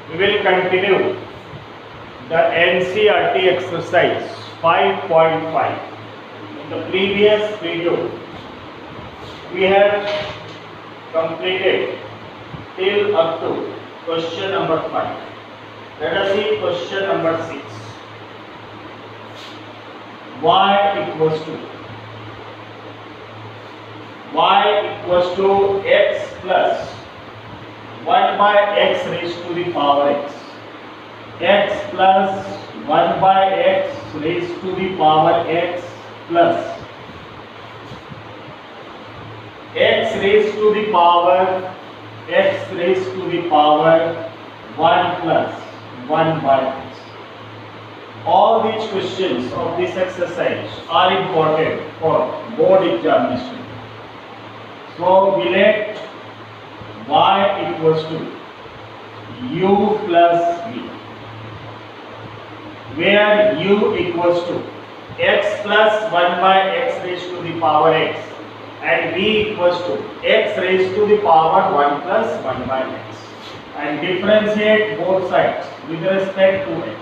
We will continue the NCERT exercise 5.5. In the previous video, we have completed till up to question number 5. Let us see question number 6. Y equals to x plus 1 by x raised to the power x. X plus 1 by x raised to the power x plus x raised to the power 1 plus 1 by x. All these questions of this exercise are important for board examination. So we let y equals to u plus v, where u equals to x plus 1 by x raised to the power x and v equals to x raised to the power 1 plus 1 by x, and differentiate both sides with respect to x.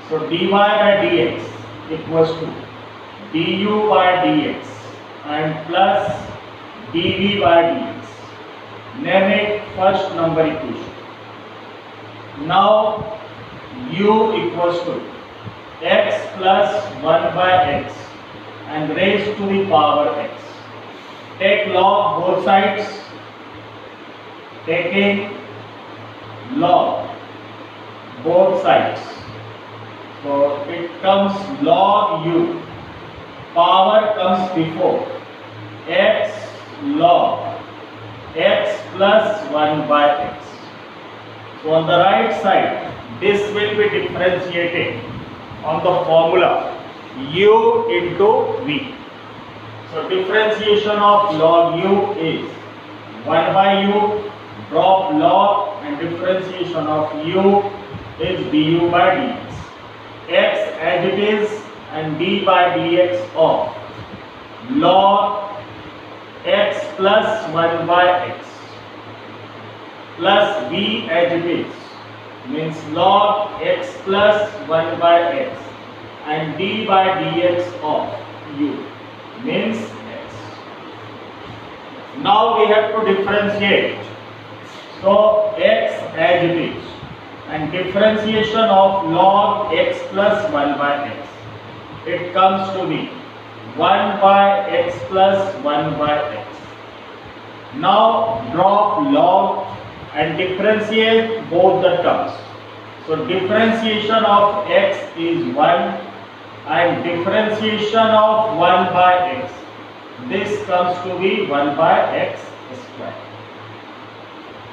So dy by dx equals to du by dx and plus dv by dx. Name it first number equation. Now u equals to x plus 1 by x and raised to the power x. Take log both sides. Taking log both sides. So it comes log u. Power comes before. X log x plus 1 by x. So on the right side, this will be differentiated on the formula u into v. So differentiation of log u is 1 by u, drop log, and differentiation of u is du by dx. X as it is and d by dx of log x plus 1 by x plus v as it is means log x plus 1 by x and d by dx of u means x. Now we have to differentiate. So x as it is and differentiation of log x plus 1 by x. It comes to be 1 by x plus 1 by x. Now drop log and differentiate both the terms. So differentiation of x is 1 and differentiation of 1 by x. This comes to be 1 by x square.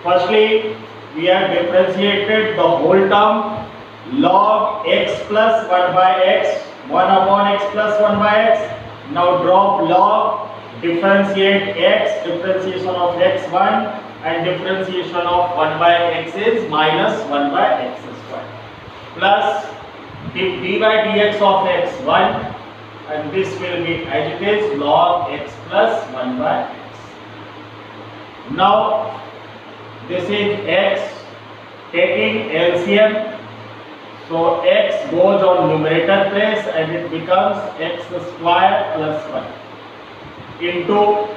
Firstly, we have differentiated the whole term log x plus 1 by x, 1 upon x plus 1 by x. Now drop log, differentiate x, differentiation of x 1 and differentiation of 1 by x is minus 1 by x square plus d by dx of x 1, and this will be as it is log x plus 1 by x. Now this is x, taking LCM. So x goes on numerator place and it becomes x square plus 1 into,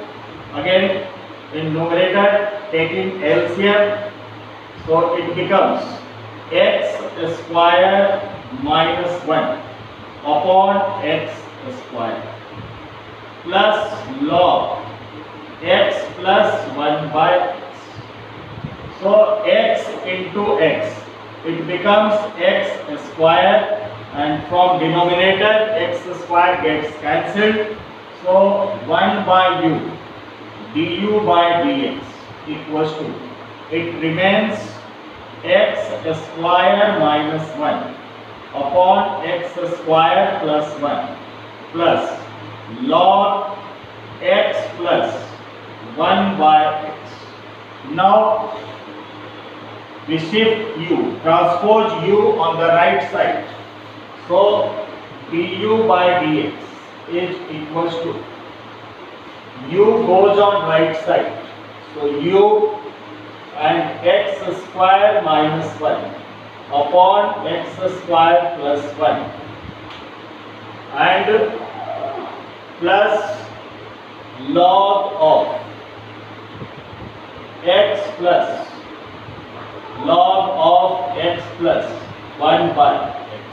again in numerator taking LCM. So it becomes x square minus 1 upon x square plus log x plus 1 by x. So x into x, it becomes x square, and from denominator x square gets cancelled. So 1 by u du by dx equals to, it remains x square minus 1 upon x square plus 1 plus log x plus 1 by x. Now we shift u, transpose u on the right side. So du by dx is equals to, u goes on right side. So u and x square minus 1 upon x square plus 1 and plus log of x plus log of x plus 1 by x.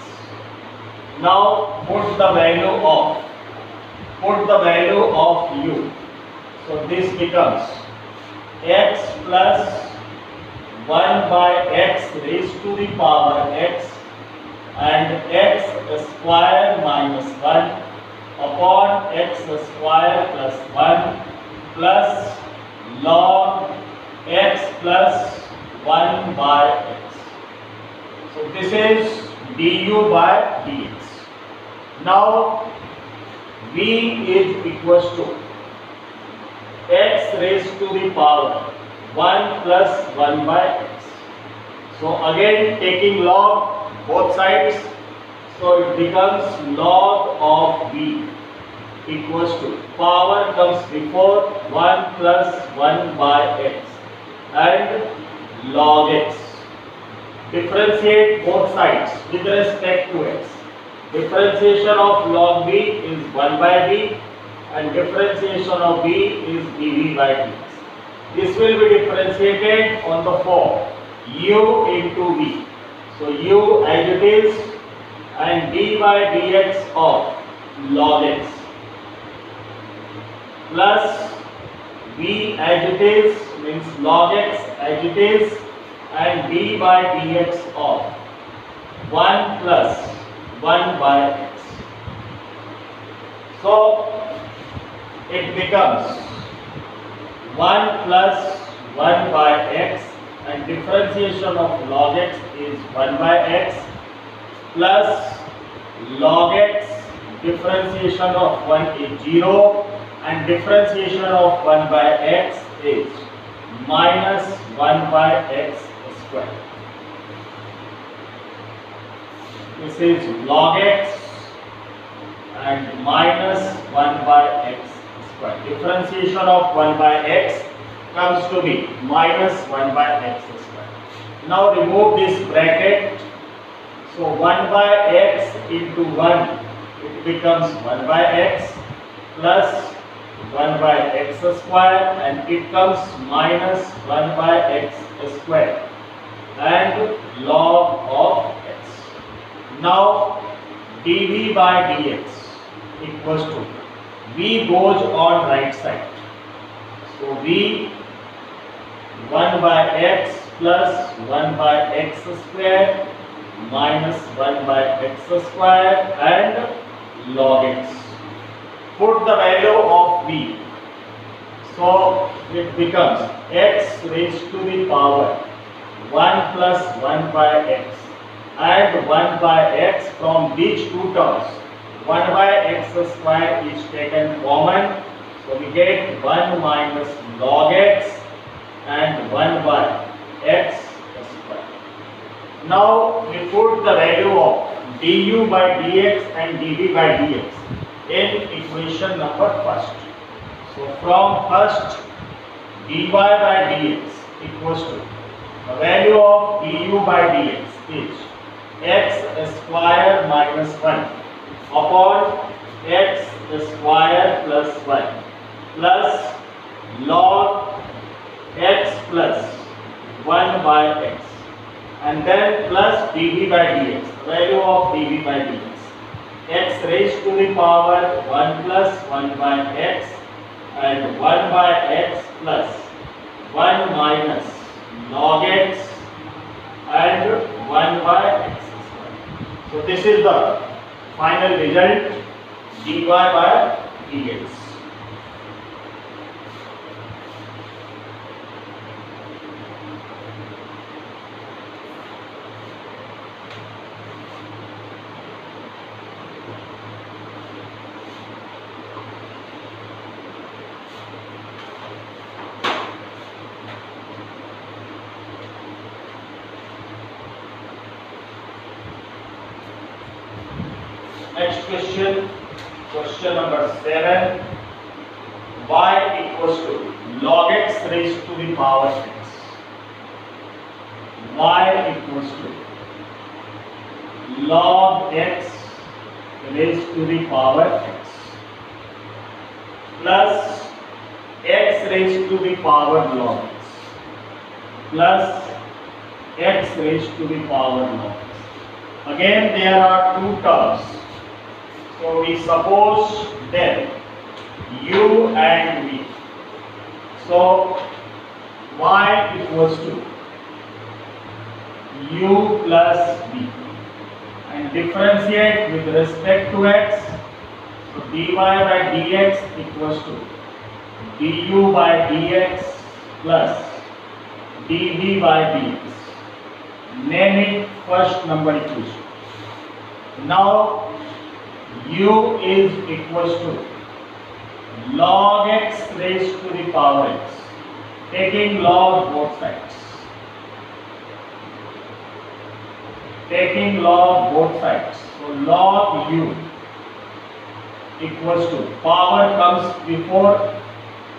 Now put the value of u. So this becomes x plus 1 by x raised to the power x and x square minus 1 upon x square plus 1 plus log x plus 1 by x. So this is du by dx. Now v is equals to x raised to the power 1 plus 1 by x. So again taking log both sides, so it becomes log of v equals to power comes before 1 plus 1 by x and log x. Differentiate both sides with respect to x. Differentiation of log v is 1 by v and differentiation of v is dv by dx. This will be differentiated on the form u into v. So u as it is and d by dx of log x plus v as it is means log x as it is and d by dx of 1 plus 1 by x. So it becomes 1 plus 1 by x and differentiation of log x is 1 by x plus log x, differentiation of 1 is 0 and differentiation of 1 by x is minus 1 by x square. This is log x and minus 1 by x square. Differentiation of 1 by x comes to be minus 1 by x square. Now remove this bracket. So 1 by x into 1, it becomes 1 by x plus 1 by x square and it comes minus 1 by x square and log of x. Now dv by dx equals to v goes on right side. So v 1 by x plus 1 by x square minus 1 by x square and log x. Put the value of v. So it becomes x raised to the power 1 plus 1 by x and 1 by x from these two terms. 1 by x square is taken common. So we get 1 minus log x and 1 by x square. Now we put the value of du by dx and dv by dx in equation number first. So from first dy by dx equals to the value of du by dx is x square minus 1 upon x square plus 1 plus log x plus 1 by x and then plus dv by dx, value of dv by dx, x raised to the power 1 plus 1 by x and 1 by x plus 1 minus log x and 1 by x square. So this is the final result dy by dx. Next question, question number 7. Y equals to log x raised to the power x. equals to log x raised to the power x plus x raised to the power log x plus x raised to the power log x. Again there are two terms. So we suppose then u and v. So y equals to u plus v and differentiate with respect to x. So dy by dx equals to du by dx plus dv by dx. Name it first number equation. Now u is equals to log x raised to the power x, taking log both sides. Taking log both sides. So log u equals to power comes before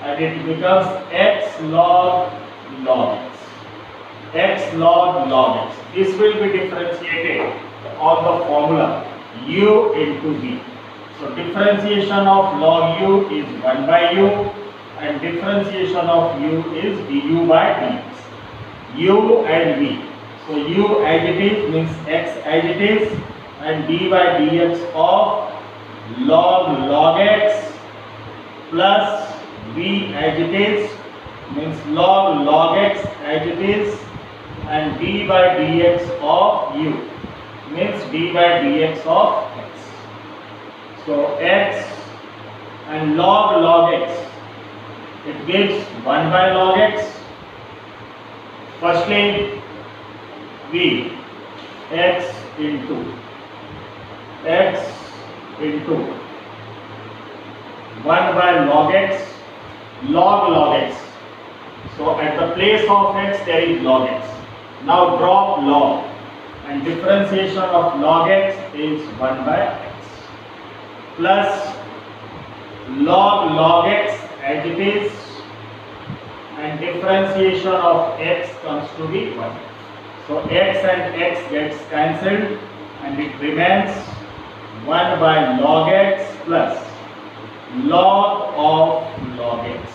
and it becomes x log x. X log x. This will be differentiated on the formula u into v. So differentiation of log u is 1 by u and differentiation of u is du by dx. U and v. So u as it is means x as it is and d by dx of log x plus v as it is means log x as it is and d by dx of u means d by dx of x. So x and log x, it gives 1 by log x. Firstly v x into 1 by log x, log x. So at the place of x there is log x. Now drop log and differentiation of log x is 1 by x plus log x as it is and differentiation of x comes to be 1. So x and x gets cancelled and it remains 1 by log x plus log of log x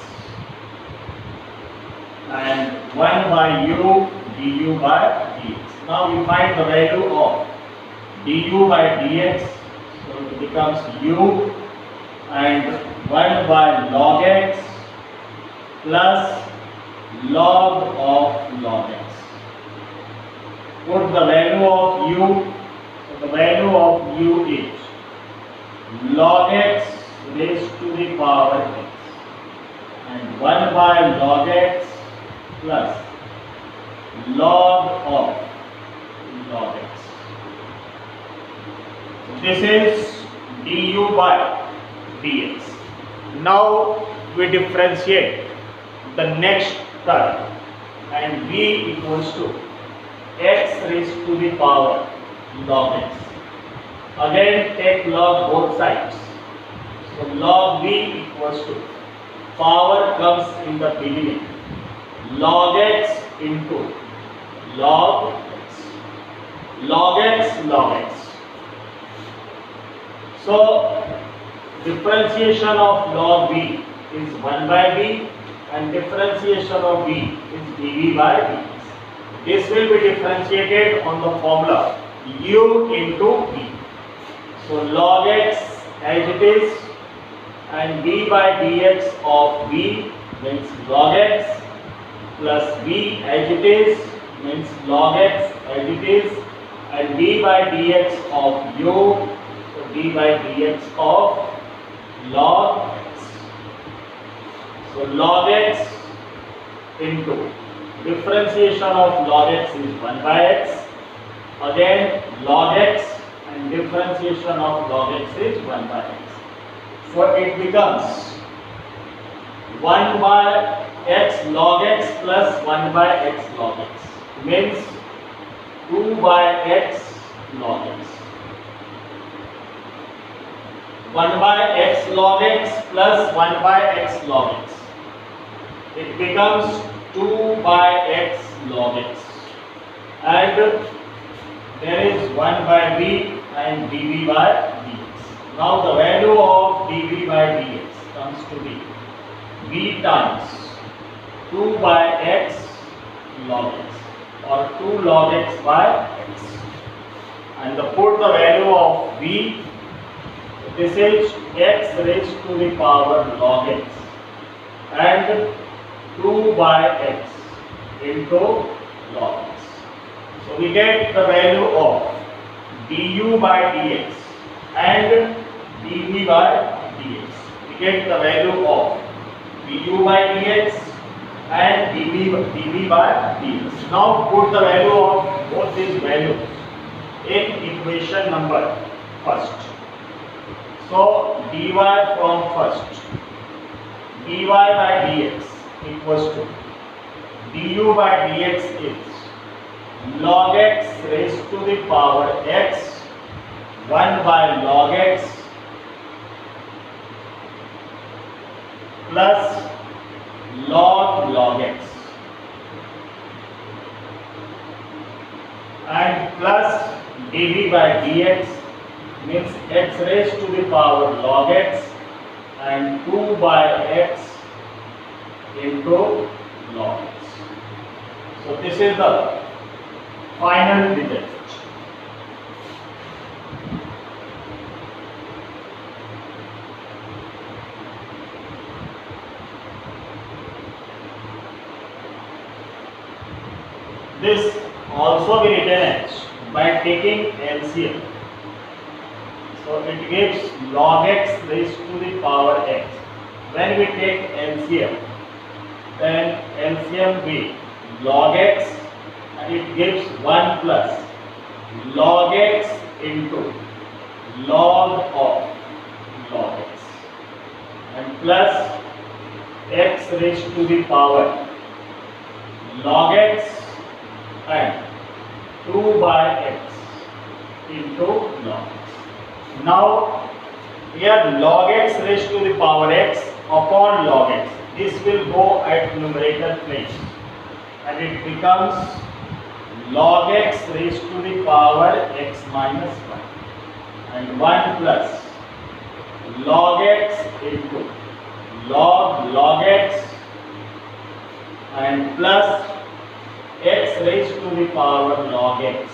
and 1 by u du by dx. Now we find the value of du by dx. So it becomes u and 1 by log x plus log of log x. Put the value of u. So the value of u is log x raised to the power x and 1 by log x plus log of log x. So this is du by dx. Now we differentiate the next term and v equals to x raised to the power log x. Again take log both sides. So log v equals to power comes in the beginning log x into log x. Log x. So differentiation of log v is 1 by v and differentiation of v is dv by dx. This will be differentiated on the formula u into v. So log x as it is and d by dx of v means log x plus v as it is means log x as it is and d by dx of u, so d by dx of log x. So log x into differentiation of log x is 1 by x. Again log x and differentiation of log x is 1 by x. So it becomes 1 by x log x plus 1 by x log x means 2 by x log x. 1 by x log x plus 1 by x log x. It becomes 2 by x log x. and there is 1 by v and dv by dx. Now the value of dv by dx comes to be v times 2 by x log x or 2 log x by x, and put the value of v, this is x raised to the power log x and 2 by x into log x. So we get the value of du by dx and dv by dx. We get the value of du by dx and dv by dx. Now put the value of both these values in equation number first. So dy from first, dy by dx equals to du by dx is log x raised to the power x 1 by log x plus log x and plus dv by dx means x raised to the power log x and 2 by x into log x. So this is the final result. This also be written as by taking LCM. So it gives log x raised to the power x. When we take LCM, then LCM be log x and it gives 1 plus log x into log of log x and plus x raised to the power log x and 2 by x into log x. Now here log x raised to the power x upon log x, this will go at numerator place and it becomes log x raised to the power x minus 1 and 1 plus log x into log x and plus x raised to the power log x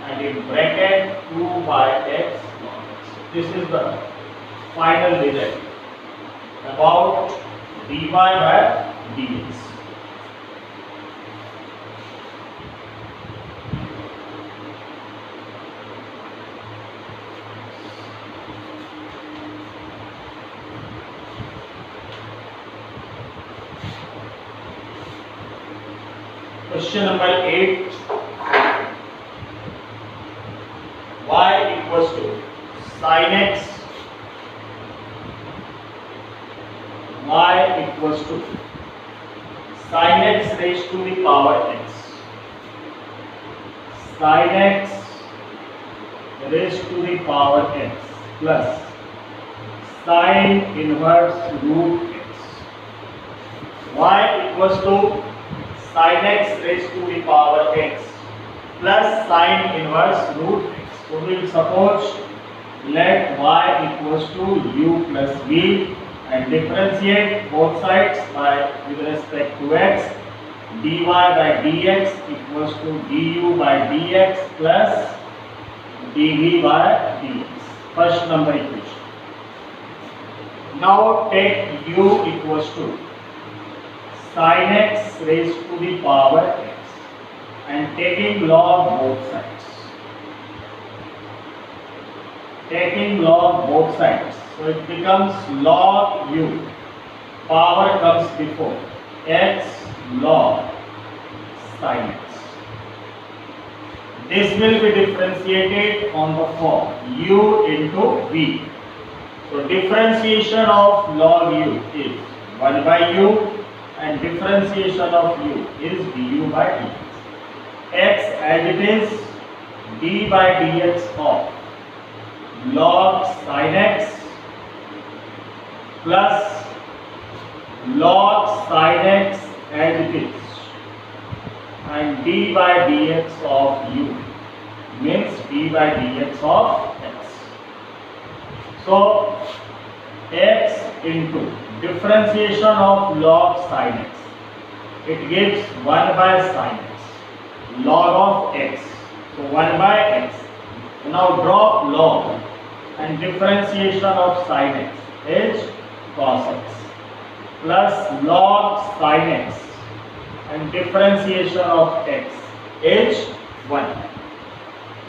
and in bracket 2 by x log x. This is the final result about dy by dx. Question number 8. Y equals to sin x, y equals to sin x raised to the power x, sin x raised to the power x plus sin inverse root x. Y equals to sin x raised to the power x plus sin inverse root x. So we will suppose let y equals to u plus v and differentiate both sides by with respect to x. Dy by dx equals to du by dx plus dv by dx. First number equation. Now take u equals to sin x raised to the power x and taking log both sides. Taking log both sides, so it becomes log u, power comes before x log sin x. This will be differentiated on the form u into v. So differentiation of log u is 1 by u and differentiation of u is du by dx. X as it is d by dx of log sin x plus log sin x as it is and d by dx of u means d by dx of x. So x into differentiation of log sin x, it gives 1 by sin x, log of x, so 1 by x. Now drop log and differentiation of sin x is cos x, plus log sin x and differentiation of x is 1.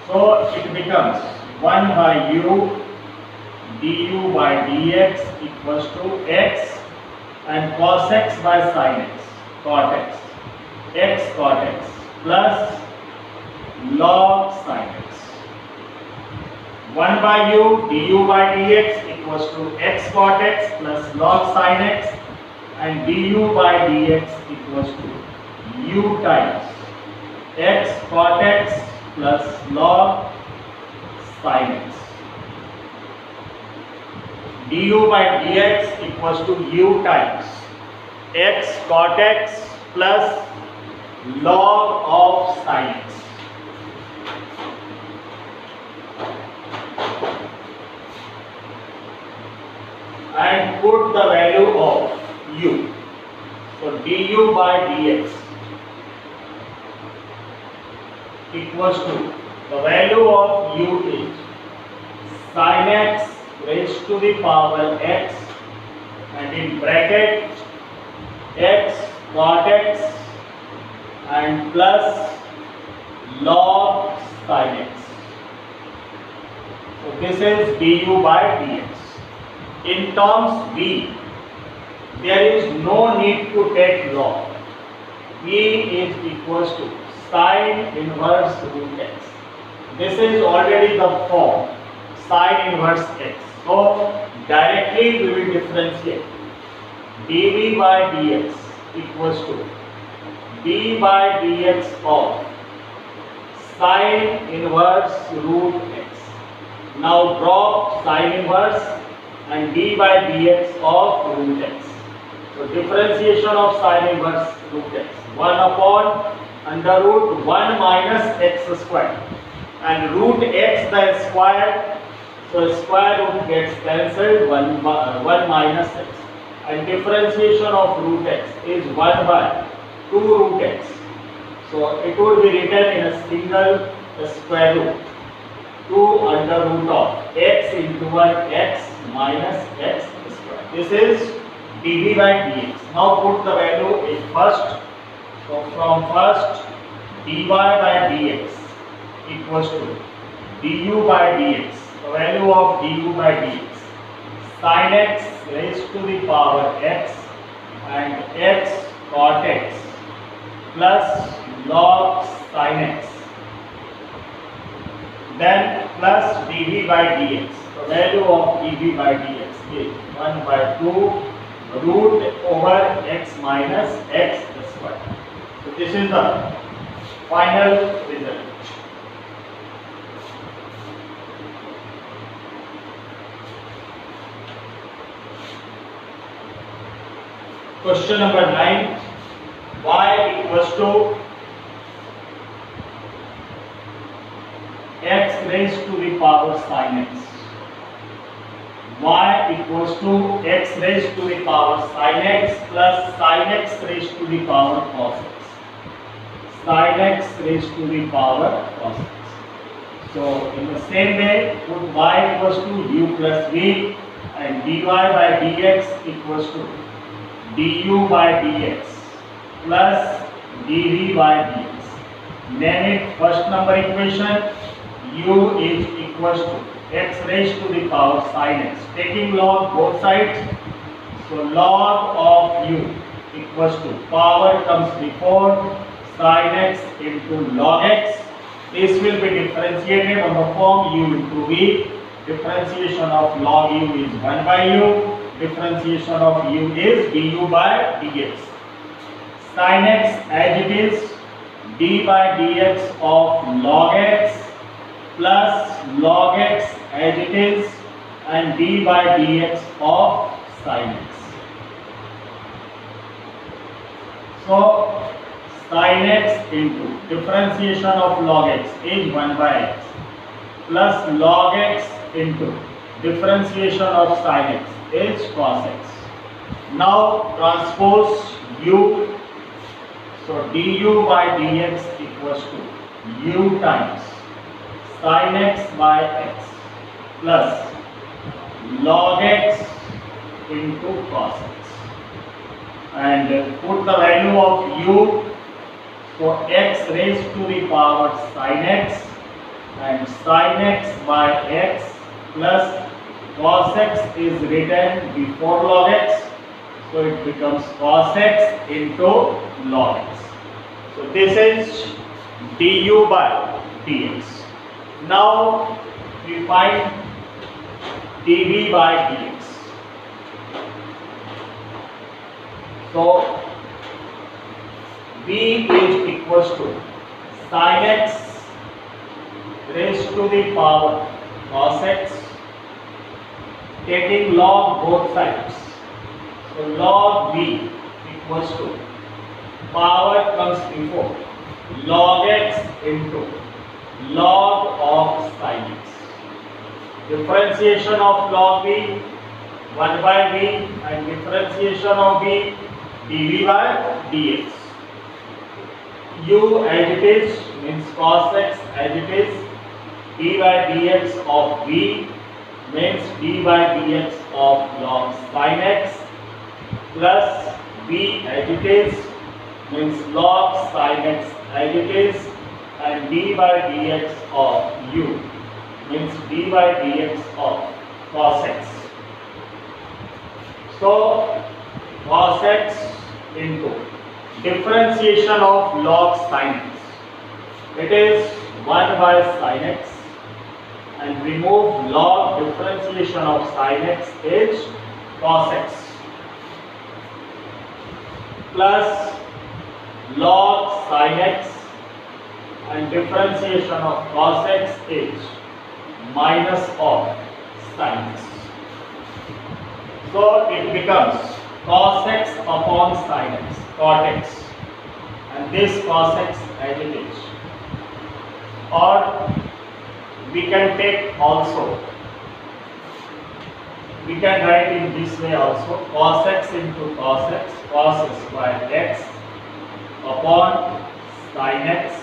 So it becomes 1 by u du by dx equals to x and cos x by sin x, cot x cot x plus log sin x. 1 by u du by dx equals to x cot x plus log sin x and du by dx equals to u times x cot x plus log sin x. Du by dx equals to u times x cot x plus log of sin x. And put the value of u. So du by dx equals to, the value of u is sin x raised to the power x and in bracket x cot x and plus log sin x. So this is du by dx. In terms b, there is no need to take log. B is equals to sin inverse root x. This is already the form sin inverse x. So directly we will differentiate dv by dx equals to d by dx of sin inverse root x. Now drop sin inverse and d by dx of root x. So differentiation of sin inverse root x, 1 upon under root 1 minus x square and root x the square, so square root gets cancelled, 1 minus x, and differentiation of root x is 1 by 2 root x. So it would be written in a single square root 2 under root of x into 1 x minus x square. This is dv by dx. Now put the value in first. So from first dy by dx equals to du by dx. The value of du by dx sin x raised to the power x and x cot x plus log sin x. Then plus dv by dx. The value of dv by dx is 1 by 2 root over x minus x square. So this is the final result. Question number 9. Y equals to x raised to the power sin x. Y equals to x raised to the power sin x plus sin x raised to the power cos x. Sin x raised to the power cos x. So in the same way, put y equals to u plus v and dy by dx equals to du by dx plus dv by dx. Name it first number equation. U is equals to x raised to the power sin x. Taking log both sides. So log of u equals to power comes before sin x into log x. This will be differentiated on the form u into v. Differentiation of log u is 1 by u. Differentiation of u is du by dx. Sin x as it is, d by dx of log x plus log x as it is and d by dx of sin x. So sin x into differentiation of log x is 1 by x plus log x into differentiation of sin x is cos x. Now transpose u, so du by dx equals to u times sin x by x plus log x into cos x, and put the value of u, so x raised to the power sin x and sin x by x plus cos x is written before log x, so it becomes cos x into log x. So this is du by dx. Now we find dv by dx. So v is equals to sin x raised to the power cos x, taking log both sides. So log v equals to power comes before log x into log of sin x. Differentiation of log v 1 by v and differentiation of v dv by dx. U as it is means cos x as it is, d by dx of v means d by dx of log sin x plus v as it is means log sin x as it is, and d by dx of u means d by dx of cos x. So cos x into differentiation of log sin x, it is 1 by sin x, and remove log differentiation of sin x is cos x plus log sin x, and differentiation of cos x is minus of sin x. So it becomes cos x upon sin x, cot x, and this cos x as it is. Or we can take also, we can write in this way also, cos x into cos x, cos square x upon sin x,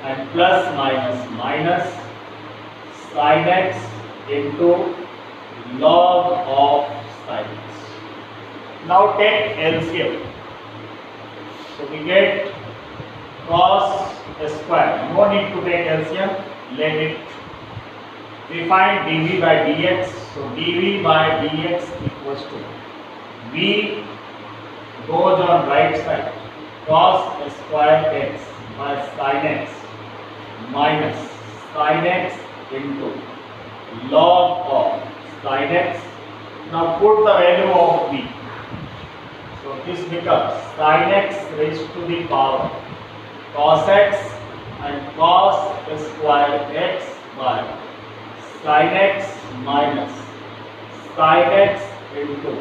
and plus minus minus sin x into log of sin x. Now take LCM. So we get cos square. No need to take LCM. Let it. We find dv by dx. So dv by dx equals to v goes on right side, cos square x by sin x minus sin x into log of sin x. Now put the value of v. So this becomes sin x raised to the power cos x and cos square x by sin x minus sin x into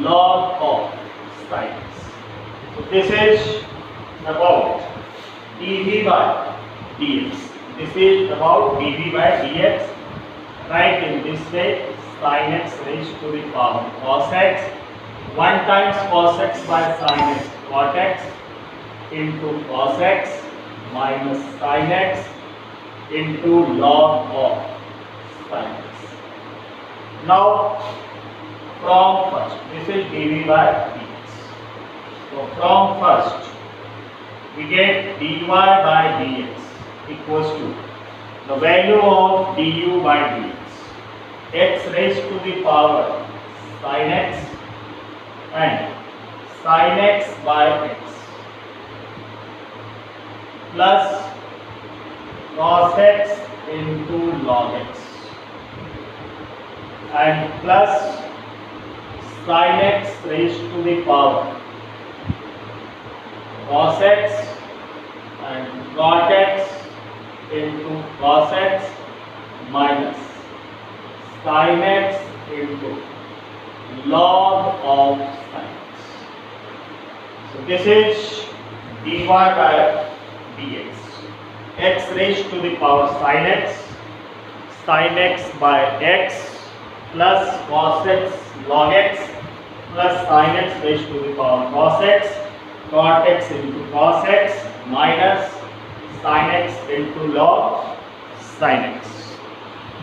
log of sin x. So this is about dv by dx. This is about dv by dx. Write in this way: sin x raised to the power cos x, 1 times cos x by sin x cot x into cos x minus sin x into log of sin x. Now from first, this is dv by dx. So from first we get dy by dx equals to the value of du by dx, x raised to the power sin x and sin x by x plus cos x into log x and plus sin x raised to the power cos x and cot x into cos x minus sin x into log of sin x. So this is dy by dx. X raised to the power sin x by x plus cos x log x plus sin x raised to the power cos x, cot x into cos x minus sin x into log sin x.